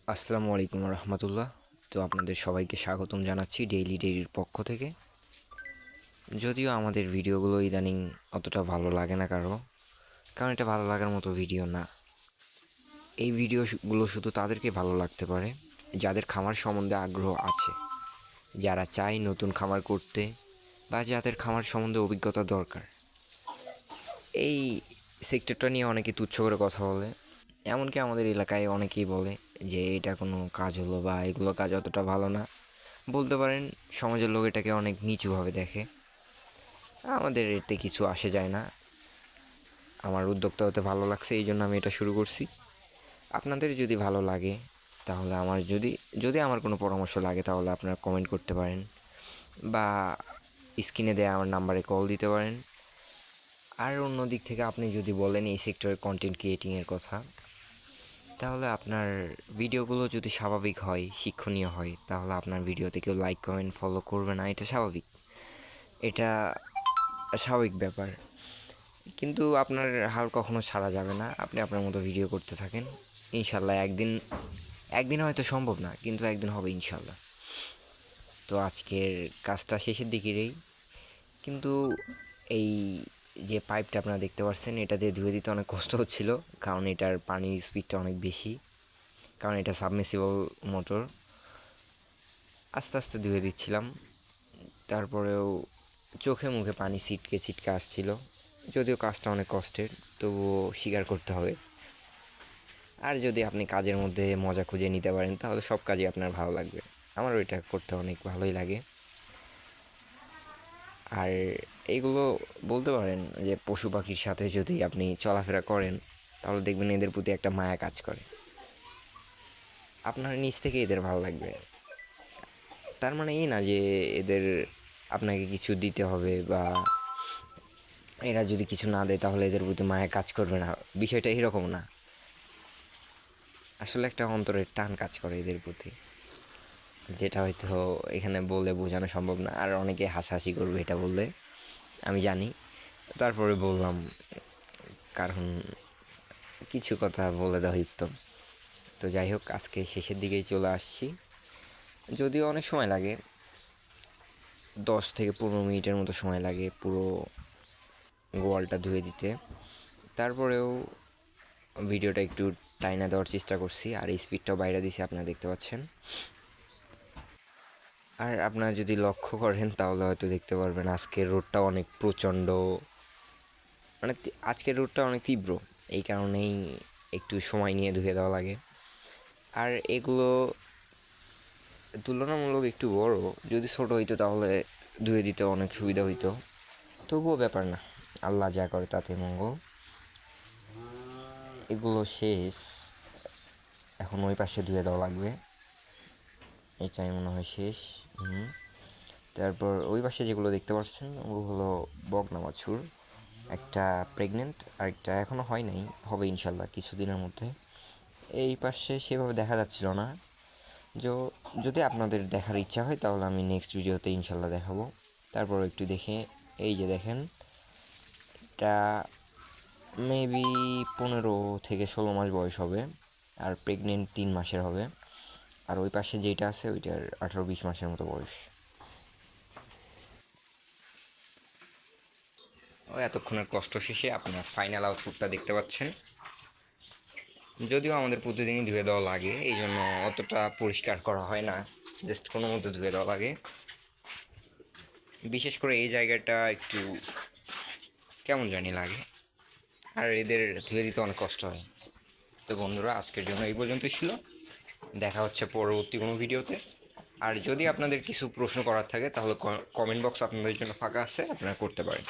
আসসালামু আলাইকুম রহমতুল্লাহ। তো আপনাদের সবাইকে স্বাগতম জানাচ্ছি ডেইলি ডেইরির পক্ষ থেকে। যদিও আমাদের ভিডিওগুলো ইদানিং অতটা ভালো লাগে না কারণ এটা ভালো লাগার মতো ভিডিও না। এই ভিডিওগুলো শুধু তাদেরকে ভালো লাগতে পারে যাদের খামার সম্বন্ধে আগ্রহ আছে, যারা চায় নতুন খামার করতে বা যাদের খামার সম্বন্ধে অভিজ্ঞতা দরকার। এই সেক্টরটা নিয়ে অনেকে তুচ্ছ করে কথা বলে, এমনকি আমাদের এলাকায় অনেকেই বলে যে এটা কোনো কাজ হলো বা এগুলো কাজ অতটা ভালো না। বলতে পারেন সমাজের লোক এটাকে অনেক নিচুভাবে দেখে। আমাদের এতে কিছু আসে যায় না। আমার উদ্যোক্তা হতে ভালো লাগছে, এই জন্য আমি এটা শুরু করছি। আপনাদের যদি ভালো লাগে তাহলে যদি আমার কোনো পরামর্শ লাগে তাহলে আপনারা কমেন্ট করতে পারেন বা স্ক্রিনে দেওয়া আমার নাম্বারে কল দিতে পারেন। আর অন্য দিক থেকে আপনি যদি বলেন এই সেক্টরের কন্টেন্ট ক্রিয়েটিংয়ের কথা, তাহলে আপনার ভিডিওগুলো যদি স্বাভাবিক হয়, শিক্ষণীয় হয়, তাহলে আপনার ভিডিওতে কেউ লাইক কমেন্ট ফলো করবে না, এটা স্বাভাবিক, এটা স্বাভাবিক ব্যাপার। কিন্তু আপনার হাল কখনো ছাড়া যাবে না, আপনি আপনার মতো ভিডিও করতে থাকেন। ইনশাল্লাহ একদিন হয়তো সম্ভব না, কিন্তু একদিন হবে ইনশাল্লাহ। তো আজকের কাজটা শেষের দিকেরই, কিন্তু এই যে পাইপটা আপনারা দেখতে পাচ্ছেন এটা দিয়ে ধুয়ে দিতে অনেক কষ্ট হচ্ছিল, কারণ এটার পানির স্পিডটা অনেক বেশি, কারণ এটা সাবমের্সিবল মোটর। আস্তে আস্তে ধুয়ে দিচ্ছিলাম, তারপরেও চোখে মুখে পানি ছিটকে ছিটকে আসছিল। যদিও কাজটা অনেক কষ্টের, তবুও স্বীকার করতে হবে। আর যদি আপনি কাজের মধ্যে মজা খুঁজে নিতে পারেন তাহলে সব কাজই আপনার ভালো লাগবে। আমারও এটা করতে অনেক ভালোই লাগে। আর এইগুলো বলতে পারেন যে পশু পাখির সাথে যদি আপনি চলাফেরা করেন তাহলে দেখবেন এদের প্রতি একটা মায়া কাজ করে, আপনার নিজ থেকে এদের ভালো লাগবে। তার মানে এই না যে এদের আপনাকে কিছু দিতে হবে বা এরা যদি কিছু না দেয় তাহলে এদের প্রতি মায়া কাজ করবে না, বিষয়টা এরকম না। আসলে একটা অন্তরের টান কাজ করে এদের প্রতি, যেটা হয়তো এখানে বলে বোঝানো সম্ভব না। আর অনেকে হাসাহাসি করবে এটা বললে, আমি জানি, তারপরে বললাম, কারণ কিছু কথা বলে দেওয়া উত্তম। তো যাই হোক, আজকে শেষের দিকেই চলে আসছি। যদিও অনেক সময় লাগে, 10 থেকে 15 মিনিটের মতো সময় লাগে পুরো গোয়ালটা ধুয়ে দিতে। তারপরেও ভিডিওটা একটু টাইনা দেওয়ার চেষ্টা করছি, আর স্পিডটাও বাইরে দিছি, আপনারা দেখতে পাচ্ছেন। আর আপনারা যদি লক্ষ্য করেন তাহলে হয়তো দেখতে পারবেন আজকের রোদটা অনেক প্রচণ্ড, মানে আজকের রোদটা অনেক তীব্র। এই কারণেই একটু সময় নিয়ে ধুয়ে দেওয়া লাগে। আর এগুলো তুলনামূলক একটু বড়, যদি ছোট হইতো তাহলে ধুয়ে দিতে অনেক সুবিধা হইতো, তবুও ব্যাপার না, আল্লাহ যা করে তাতে মঙ্গল। এগুলো শেষ, এখন ওই পাশে ধুয়ে দেওয়া লাগবে, এটাই মনে হয় শেষ। তারপর ওই পাশে যেগুলো দেখতে পাচ্ছেন ওগুলো হলো বকনা বাছুর, একটা প্রেগনেন্ট আর একটা এখনও হয় নাই, হবে ইনশাল্লাহ কিছুদিনের মধ্যে। এই পাশে সেভাবে দেখা যাচ্ছিল না। যদি আপনাদের দেখার ইচ্ছা হয় তাহলে আমি নেক্সট ভিডিওতে ইনশাল্লাহ দেখাবো। তারপর একটু দেখে, এই যে দেখেন, এটা মেবি 15 থেকে 16 মাস বয়স হবে, আর প্রেগনেন্ট 3 মাসের হবে। আর ওই পাশে যেটা আছে ওইটার 18-20 মাসের মতো বয়স। ও এতক্ষণের কষ্ট শেষে আপনার ফাইনাল আউটপুটটা দেখতে পাচ্ছেন। যদিও আমাদের প্রতিদিনই ধুয়ে দেওয়া লাগে, এই জন্য অতটা পরিষ্কার করা হয় না, জাস্ট কোনো মতো ধুয়ে দেওয়া লাগে। বিশেষ করে এই জায়গাটা একটু কেমন জানি লাগে, আর এদের ধুয়ে দিতে অনেক কষ্ট হয়। তো বন্ধুরা, আজকের জন্য এই পর্যন্তই ছিল, দেখা হচ্ছে পরবর্তী কোনো ভিডিওতে। আর যদি আপনাদের কিছু প্রশ্ন করার থাকে তাহলে কমেন্ট বক্স আপনাদের জন্য ফাঁকা আছে, আপনারা করতে পারেন।